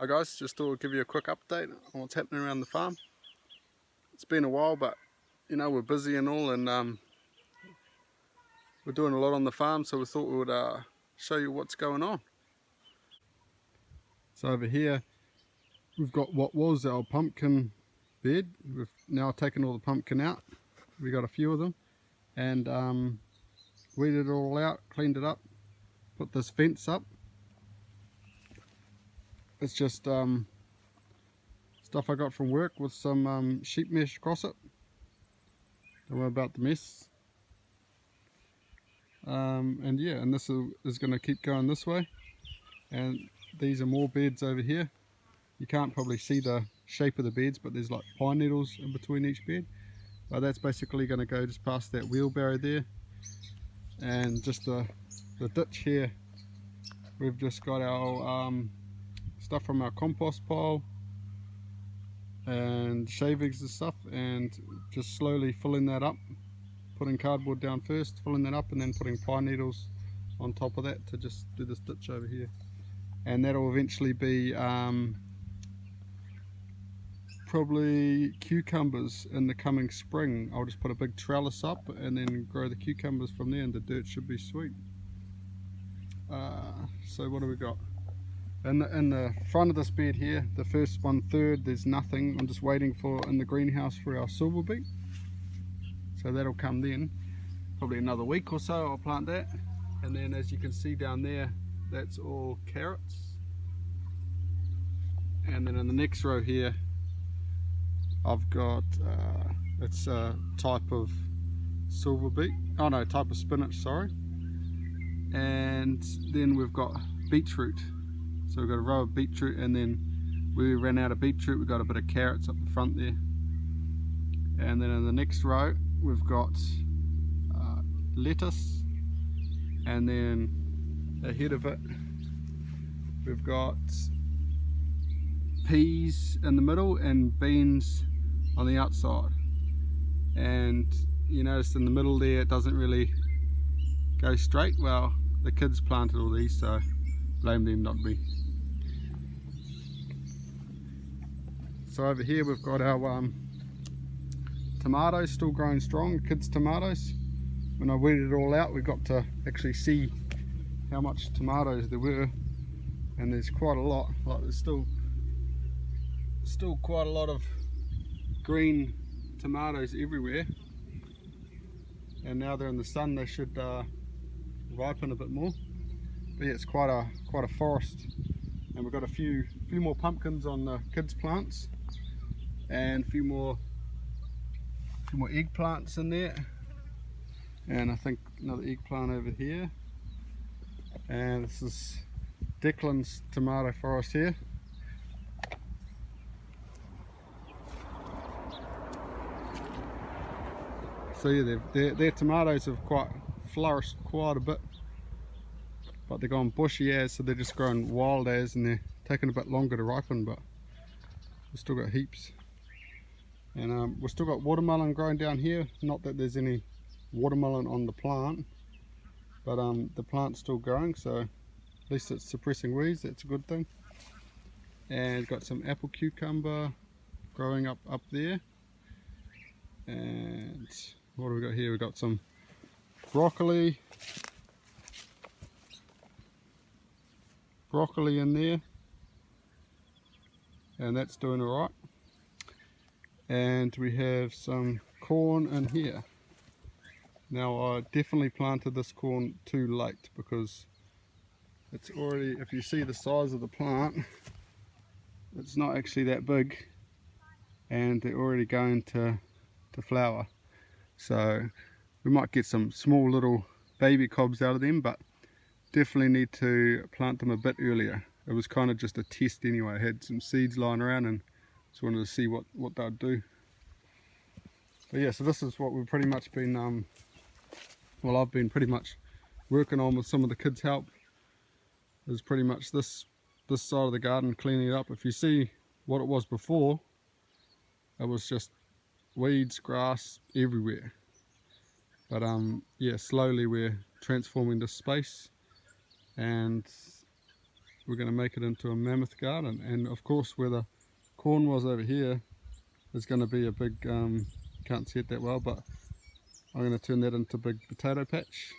Hi guys, just thought I'd give you a quick update on what's happening around the farm. It's been a while, but you know, we're busy and all, and we're doing a lot on the farm, so we thought we would show you what's going on. So over here we've got what was our pumpkin bed. We've now taken all the pumpkin out. We got a few of them and weeded it all out, cleaned it up, put this fence up. It's just stuff I got from work with some sheep mesh across it. Don't worry about the mess. And yeah, and this is going to keep going this way, and these are more beds over here. You can't probably see the shape of the beds, but there's like pine needles in between each bed, but that's basically going to go just past that wheelbarrow there. And just the ditch here, we've just got our stuff from our compost pile and shavings and stuff, and just slowly filling that up, putting cardboard down first, filling that up, and then putting pine needles on top of that to just do this ditch over here. And that'll eventually be probably cucumbers in the coming spring. I'll just put a big trellis up and then grow the cucumbers from there, and the dirt should be sweet. So what do we got? In the front of this bed here, the first 1/3, there's nothing. I'm just waiting for, in the greenhouse, for our silver beet. So that'll come then, probably another week or so I'll plant that. And then as you can see down there, that's all carrots. And then in the next row here, I've got, it's a type of silver beet, oh no, type of spinach, sorry. And then we've got beetroot. So we've got a row of beetroot, and then we ran out of beetroot, we've got a bit of carrots up the front there. And then in the next row, we've got lettuce, and then ahead of it, we've got peas in the middle and beans on the outside. And you notice in the middle there, it doesn't really go straight. Well, the kids planted all these, so blame them, not me. So over here we've got our tomatoes still growing strong, kids' tomatoes. When I weeded it all out, we got to actually see how much tomatoes there were, and there's quite a lot. Like, there's still quite a lot of green tomatoes everywhere, and now they're in the sun, they should ripen a bit more. But yeah, it's quite a forest, and we've got a few more pumpkins on the kids' plants, and a few more eggplants in there, and I think another eggplant over here. And this is Declan's tomato forest here. So yeah, their tomatoes have flourished quite a bit, but they're gone bushy as, so they're just growing wild as, and they're taking a bit longer to ripen, but we've still got heaps. And we've still got watermelon growing down here. Not that there's any watermelon on the plant, but the plant's still growing, so at least it's suppressing weeds. That's a good thing. And got some apple cucumber growing up there. And what do we got here? We've got some broccoli in there, and that's doing all right. And we have some corn in here. Now, I definitely planted this corn too late, because it's already, if you see the size of the plant, it's not actually that big, and they're already going to flower. So we might get some small little baby cobs out of them, but definitely need to plant them a bit earlier. It was kind of just a test anyway. I had some seeds lying around and just wanted to see what they'd do. But yeah, so this is what we've pretty much been, well, I've been pretty much working on with some of the kids' help. Is pretty much this side of the garden, cleaning it up. If you see what it was before, it was just weeds, grass everywhere. But yeah, slowly we're transforming this space, and we're going to make it into a mammoth garden. And of course where the corn was over here is going to be a big, can't see it that well, but I'm going to turn that into a big potato patch.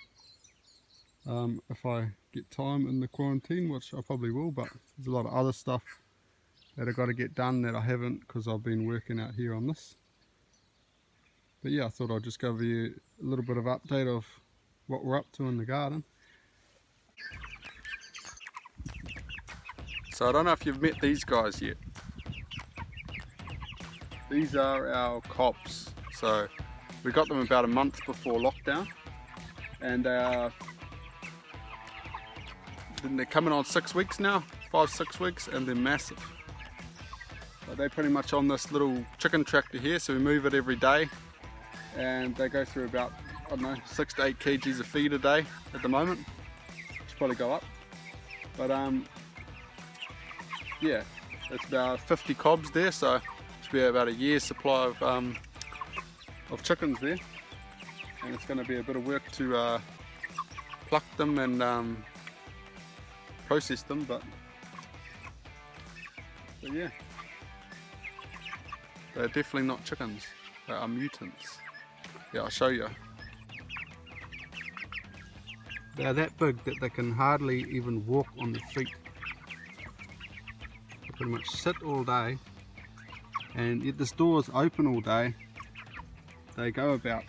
If I get time in the quarantine, which I probably will, but there's a lot of other stuff that I've got to get done that I haven't because I've been working out here on this. But yeah, I thought I'd just give you a little bit of update of what we're up to in the garden. So I don't know if you've met these guys yet. These are our cobs. So we got them about a month before lockdown, and they're coming on 6 weeks now, 5-6 weeks, and they're massive. But they're pretty much on this little chicken tractor here, so we move it every day, and they go through about, I don't know, 6 to 8 kgs of feed a day at the moment. Should probably go up, but yeah, it's about 50 cobs there, so it should be about a year's supply of chickens there. And it's going to be a bit of work to pluck them and process them, but yeah, they're definitely not chickens, they are mutants. Yeah, I'll show you. They're that big that they can hardly even walk on their feet. They pretty much sit all day, and yet this door is open all day. They go about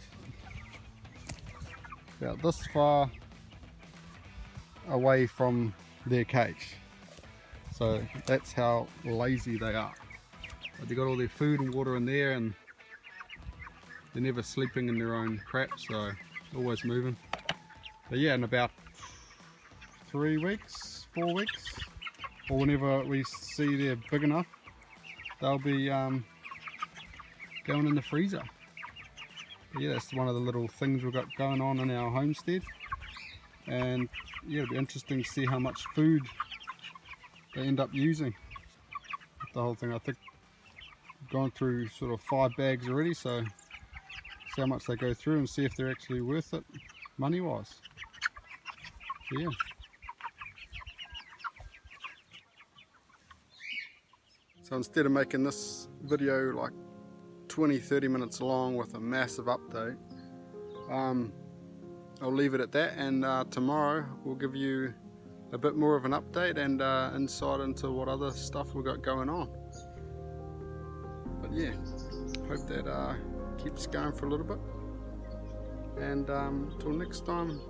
this far away from their cage. So that's how lazy they are. But they got all their food and water in there, and they're never sleeping in their own crap, so always moving. But yeah, in about 3 weeks, 4 weeks, or whenever we see they're big enough, they'll be going in the freezer. But yeah, that's one of the little things we've got going on in our homestead. And yeah, it'll be interesting to see how much food they end up using. The whole thing, I think, gone through sort of 5 bags already, so see how much they go through and see if they're actually worth it money wise. So yeah. So instead of making this video like 20-30 minutes long with a massive update, I'll leave it at that, and tomorrow we'll give you a bit more of an update and insight into what other stuff we've got going on. But yeah, hope that keeps going for a little bit, and until next time,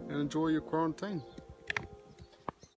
and enjoy your quarantine.